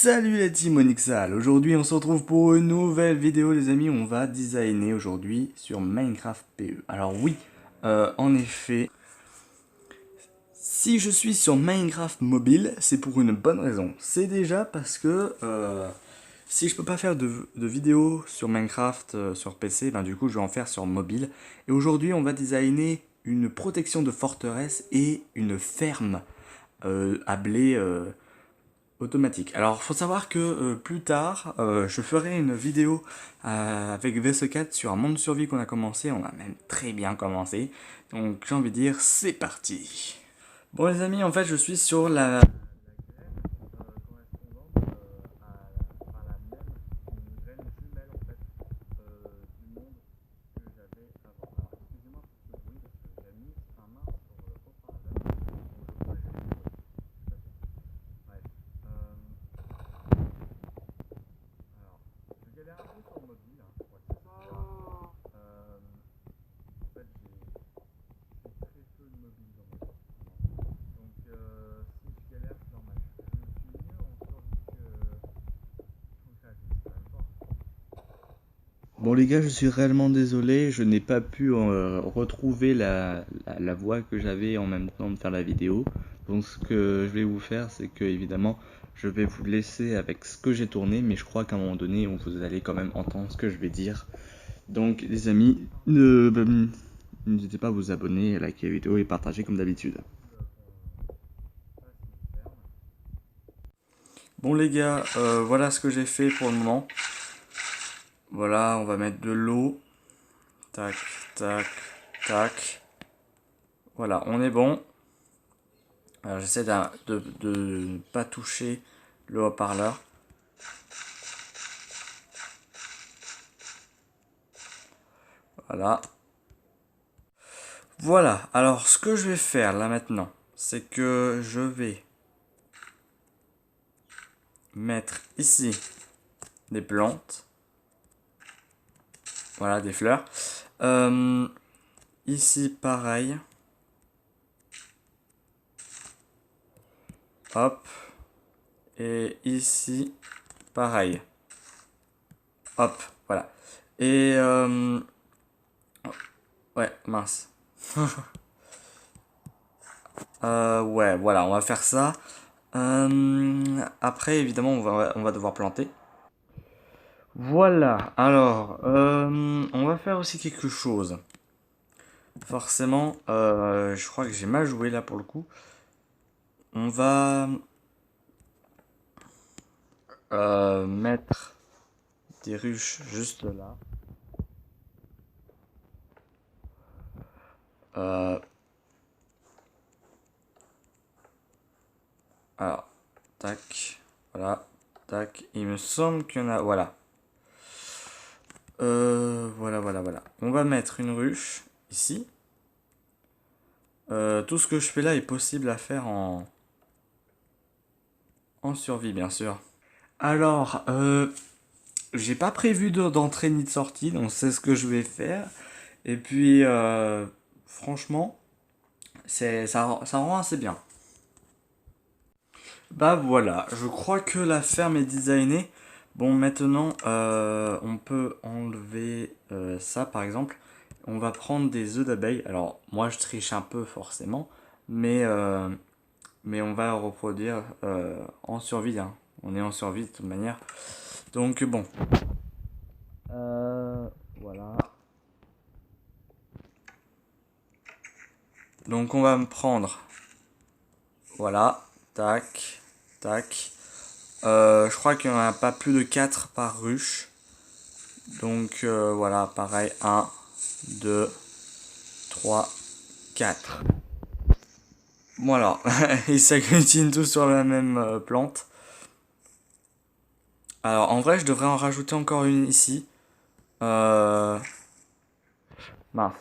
Salut la team Onyxal, aujourd'hui on se retrouve pour une nouvelle vidéo les amis, on va designer aujourd'hui sur Minecraft PE. Alors oui, en effet, si je suis sur Minecraft mobile, c'est pour une bonne raison. C'est déjà parce que si je peux pas faire de vidéos sur Minecraft sur PC, ben du coup je vais en faire sur mobile. Et aujourd'hui on va designer une protection de forteresse et une ferme à blé automatique. Alors, faut savoir que plus tard, je ferai une vidéo avec VS4 sur un monde de survie qu'on a commencé. On a même très bien commencé. Donc, j'ai envie de dire, c'est parti. Bon, les amis, en fait, je suis sur la Bon les gars, je suis réellement désolé, je n'ai pas pu retrouver la voix que j'avais en même temps de faire la vidéo. Donc ce que je vais vous faire, c'est que évidemment, je vais vous laisser avec ce que j'ai tourné, mais je crois qu'à un moment donné, vous allez quand même entendre ce que je vais dire. Donc les amis, n'hésitez pas à vous abonner, à liker la vidéo et partager comme d'habitude. Bon les gars, voilà ce que j'ai fait pour le moment. Voilà, on va mettre de l'eau. Tac, tac, tac. Voilà, on est bon. Alors j'essaie de ne pas toucher le haut-parleur. Voilà. Voilà, alors ce que je vais faire là maintenant, c'est que je vais mettre ici des plantes. Voilà, des fleurs. Ici pareil. Hop. Et ici pareil. Hop, voilà. Et ouais, mince. Ouais, voilà, on va faire ça. Après, évidemment, on va devoir planter. Voilà, alors, on va faire aussi quelque chose. Forcément, je crois que j'ai mal joué là pour le coup. On va mettre des ruches juste là. Euh, alors, tac, voilà, tac. Il me semble qu'il y en a, voilà. Voilà. On va mettre une ruche ici. Tout ce que je fais là est possible à faire en survie, bien sûr. Alors, j'ai pas prévu d'entrée ni de sortie, donc c'est ce que je vais faire. Et puis, franchement, ça rend assez bien. Bah voilà, je crois que la ferme est designée. Bon, maintenant, on peut enlever ça, par exemple. On va prendre des œufs d'abeilles. Alors, moi, je triche un peu, forcément. Mais on va reproduire en survie, hein. On est en survie, de toute manière. Donc, bon. Voilà. Donc, on va me prendre... Voilà. Tac. Tac. Je crois qu'il n'y en a pas plus de 4 par ruche. Donc voilà, pareil, 1, 2, 3, 4. Voilà, ils s'agglutinent tous sur la même plante. Alors en vrai, je devrais en rajouter encore une ici. Euh... Mince.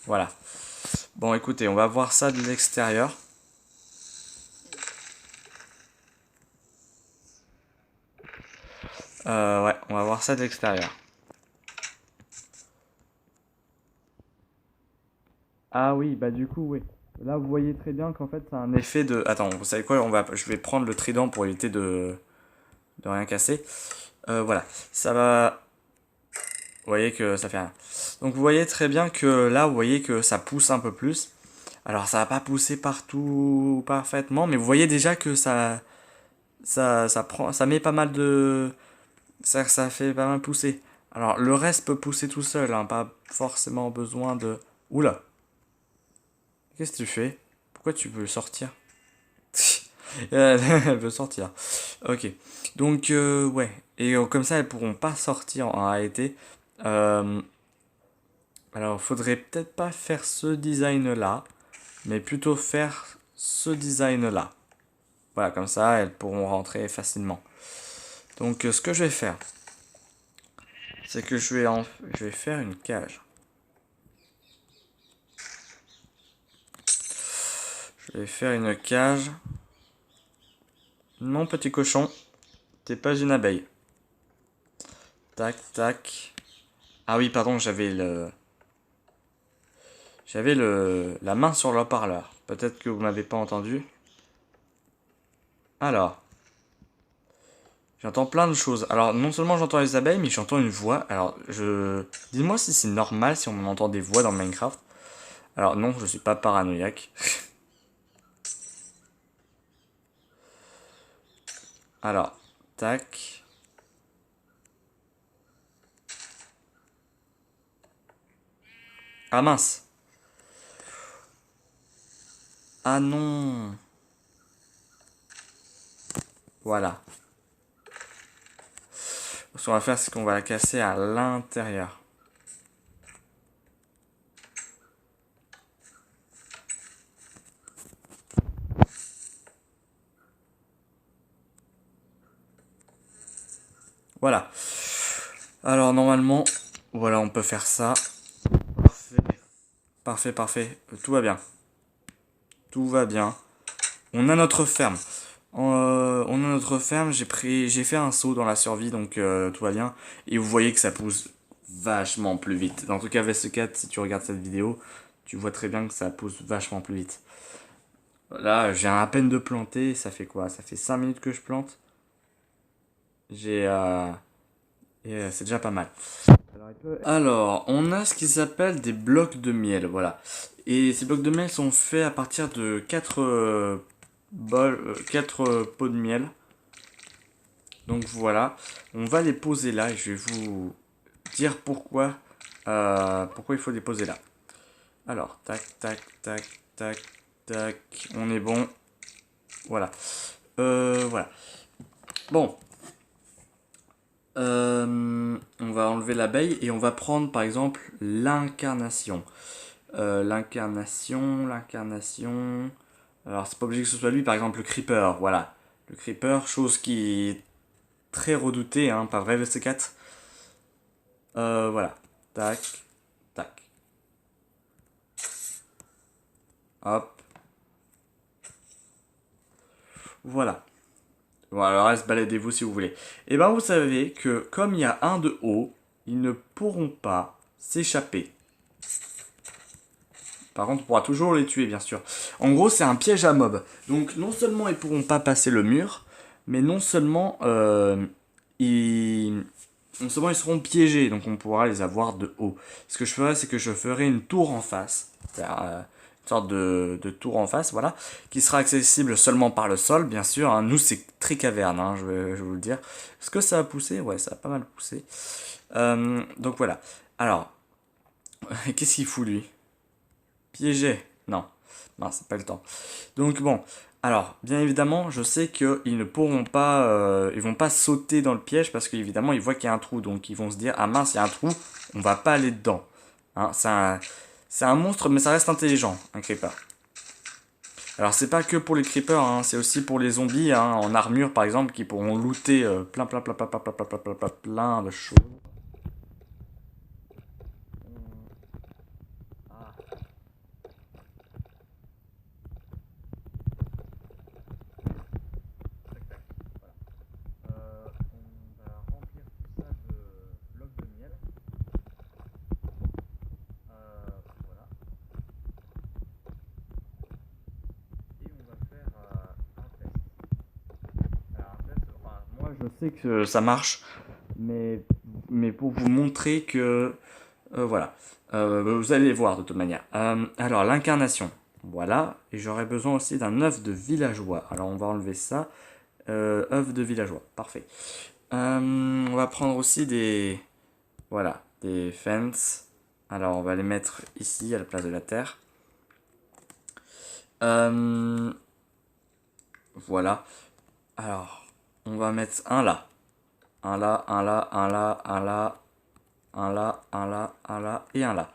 Voilà. Bon, écoutez, on va voir ça de l'extérieur. Ouais, on va voir ça de l'extérieur. Ah oui, bah du coup, oui. Là, vous voyez très bien qu'en fait, ça a un effet de... Attends, vous savez quoi? Je vais prendre le trident pour éviter de rien casser. Voilà, ça va... Vous voyez que ça fait rien. Donc vous voyez très bien que là, vous voyez que ça pousse un peu plus. Alors ça va pas pousser partout parfaitement, mais vous voyez déjà que ça met pas mal de... Ça fait pas mal pousser. Alors le reste peut pousser tout seul, hein, pas forcément besoin de... Oula, qu'est-ce que tu fais? Pourquoi tu veux sortir? Elle veut sortir. Ok. Donc, ouais. Et comme ça, elles pourront pas sortir en réalité. Euh, alors, faudrait peut-être pas faire ce design-là, mais plutôt faire ce design-là. Voilà, comme ça, elles pourront rentrer facilement. Donc, ce que je vais faire, c'est que je vais faire une cage. Je vais faire une cage. Non, petit cochon, t'es pas une abeille. Tac, tac. Ah oui, pardon, j'avais la main sur le haut-parleur. Peut-être que vous m'avez pas entendu. Alors, j'entends plein de choses. Alors, non seulement j'entends les abeilles, mais j'entends une voix. Alors, dites-moi si c'est normal si on entend des voix dans Minecraft. Alors, non, je suis pas paranoïaque. Alors, tac. Ah mince. Ah non. Voilà. Ce qu'on va faire, c'est qu'on va la casser à l'intérieur. Voilà. Alors, normalement, voilà, on peut faire ça. Parfait. Parfait, parfait. Tout va bien. Tout va bien. On a notre ferme. On a notre ferme. J'ai fait un saut dans la survie, donc tout va bien. Et vous voyez que ça pousse vachement plus vite. En tout cas, VS4, si tu regardes cette vidéo, tu vois très bien que ça pousse vachement plus vite. Là, j'ai à peine de planter. Ça fait quoi? Ça fait 5 minutes que je plante. J'ai et c'est déjà pas mal. Alors, on a ce qui s'appelle des blocs de miel, voilà. Et ces blocs de miel sont faits à partir de 4 pots de miel. Donc voilà, on va les poser là et je vais vous dire pourquoi il faut les poser là. Alors, tac, tac, tac, tac, tac, on est bon. Voilà. Voilà. Bon, on va enlever l'abeille et on va prendre par exemple l'incarnation. L'incarnation. Alors, c'est pas obligé que ce soit lui, par exemple, le creeper, voilà. Le creeper, chose qui est très redoutée, hein, pas vrai, VC4. Voilà. Tac, tac. Hop. Voilà. Bon, alors reste, baladez-vous si vous voulez. Et ben, vous savez que comme il y a un de haut, ils ne pourront pas s'échapper. Par contre, on pourra toujours les tuer, bien sûr. En gros, c'est un piège à mob. Donc, non seulement ils pourront pas passer le mur, mais non seulement, non seulement ils seront piégés, donc on pourra les avoir de haut. Ce que je ferai, c'est que je ferai une tour en face. Une sorte de tour en face, voilà, qui sera accessible seulement par le sol, bien sûr. Hein. Nous, c'est très caverne, hein, je vais vous le dire. Est-ce que ça a poussé? Ouais, ça a pas mal poussé. Donc voilà. Alors, qu'est-ce qu'il fout, lui? Piégé? Non. Non, c'est pas le temps. Donc bon, alors, bien évidemment, je sais qu'ils ne pourront pas, ils vont pas sauter dans le piège parce qu'évidemment, ils voient qu'il y a un trou. Donc ils vont se dire, ah mince, il y a un trou, on va pas aller dedans. Hein, c'est un monstre, mais ça reste intelligent, un creeper. Alors c'est pas que pour les creepers, hein, c'est aussi pour les zombies hein, en armure par exemple qui pourront looter plein de choses. On va remplir tout ça de blocs de miel. Voilà. je sais que ça marche, mais pour vous montrer que, voilà, vous allez voir de toute manière. Alors, l'incarnation, voilà, et j'aurais besoin aussi d'un œuf de villageois. Alors, on va enlever ça, œuf de villageois, parfait. On va prendre aussi des, voilà, des fence. Alors, on va les mettre ici, à la place de la terre. Voilà. Alors, on va mettre un là. Un là, un là, un là, un là, un là, un là, un là et un là.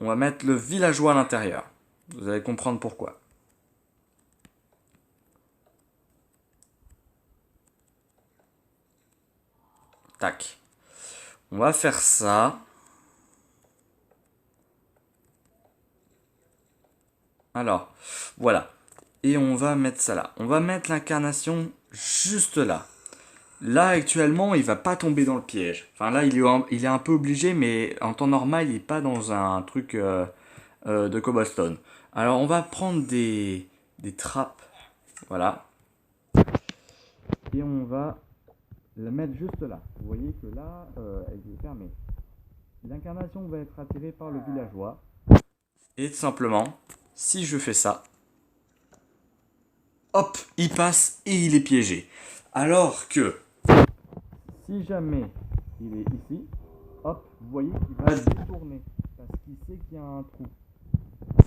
On va mettre le villageois à l'intérieur. Vous allez comprendre pourquoi. Tac. On va faire ça. Alors, voilà. Et on va mettre ça là. On va mettre l'incarnation juste là. Là, actuellement, il va pas tomber dans le piège. Enfin, là, il est un peu obligé, mais en temps normal, il n'est pas dans un truc de cobblestone. Alors, on va prendre des trappes. Voilà. Et on va la mettre juste là. Vous voyez que là, elle est fermée. L'incarnation va être attirée par le villageois. Et tout simplement, si je fais ça, hop, il passe et il est piégé. Alors que, si jamais il est ici, hop, vous voyez qu'il va détourner. Parce qu'il sait qu'il y a un trou.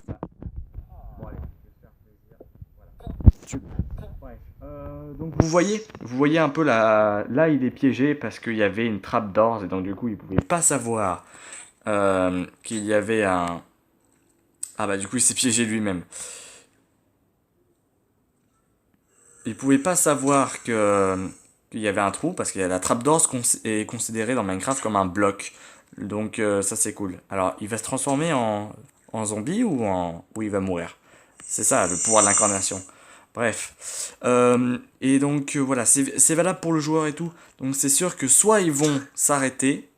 Là. Bon allez, je vais faire plaisir. Voilà. Bref. Donc vous voyez un peu là, il est piégé parce qu'il y avait une trappe d'or et donc du coup il ne pouvait pas savoir qu'il y avait un... Ah bah du coup il s'est piégé lui-même. Il pouvait pas savoir qu'il y avait un trou parce que la trappe d'or est considérée dans Minecraft comme un bloc. Donc ça c'est cool. Alors il va se transformer en zombie ou il va mourir. C'est ça le pouvoir de l'incarnation. Bref. Et donc voilà, c'est valable pour le joueur et tout. Donc c'est sûr que soit ils vont s'arrêter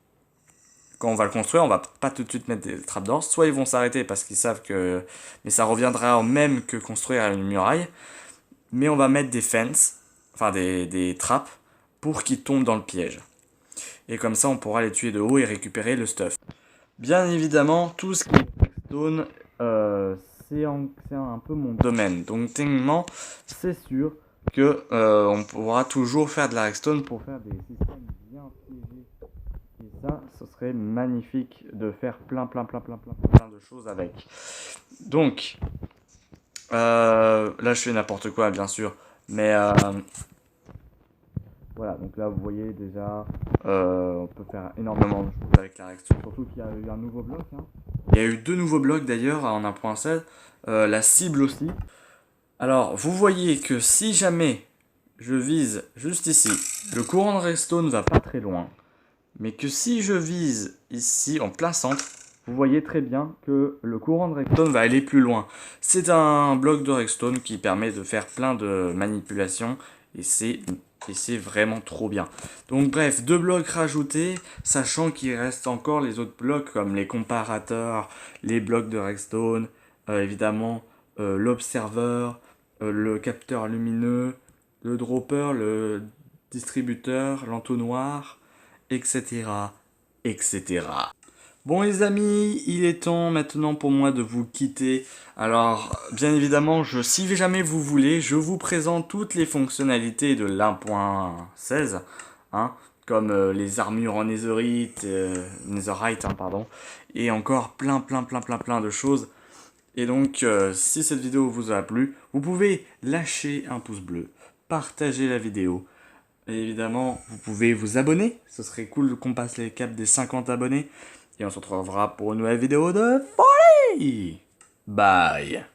quand on va le construire, on va pas tout de suite mettre des trappes d'or. Soit ils vont s'arrêter parce qu'ils savent que... Mais ça reviendra au même que construire une muraille. Mais on va mettre des fences, enfin des trappes, pour qu'ils tombent dans le piège. Et comme ça, on pourra les tuer de haut et récupérer le stuff. Bien évidemment, tout ce qui est stone, c'est un peu mon domaine. Donc techniquement, c'est sûr que on pourra toujours faire de la redstone pour faire des systèmes bien piégés. Et ça, ce serait magnifique de faire plein de choses avec. Donc, là je fais n'importe quoi bien sûr, mais voilà, donc là vous voyez déjà, on peut faire énormément de choses avec la redstone, surtout qu'il y a eu un nouveau bloc, hein. Il y a eu 2 nouveaux blocs d'ailleurs en 1.16, la cible aussi. Alors vous voyez que si jamais je vise juste ici, le courant de redstone va pas très loin, mais que si je vise ici en plein centre, vous voyez très bien que le courant de redstone va aller plus loin. C'est un bloc de redstone qui permet de faire plein de manipulations et c'est vraiment trop bien. Donc bref, 2 blocs rajoutés, sachant qu'il reste encore les autres blocs comme les comparateurs, les blocs de redstone, évidemment l'observeur, le capteur lumineux, le dropper, le distributeur, l'entonnoir, etc. etc. Bon les amis, il est temps maintenant pour moi de vous quitter. Alors, bien évidemment, si jamais vous voulez, je vous présente toutes les fonctionnalités de l'1.16, hein, comme les armures en netherite, netherite, pardon, et encore plein de choses. Et donc, si cette vidéo vous a plu, vous pouvez lâcher un pouce bleu, partager la vidéo. Et évidemment, vous pouvez vous abonner, ce serait cool qu'on passe les caps des 50 abonnés. Et on se retrouvera pour une nouvelle vidéo de folie. Bye.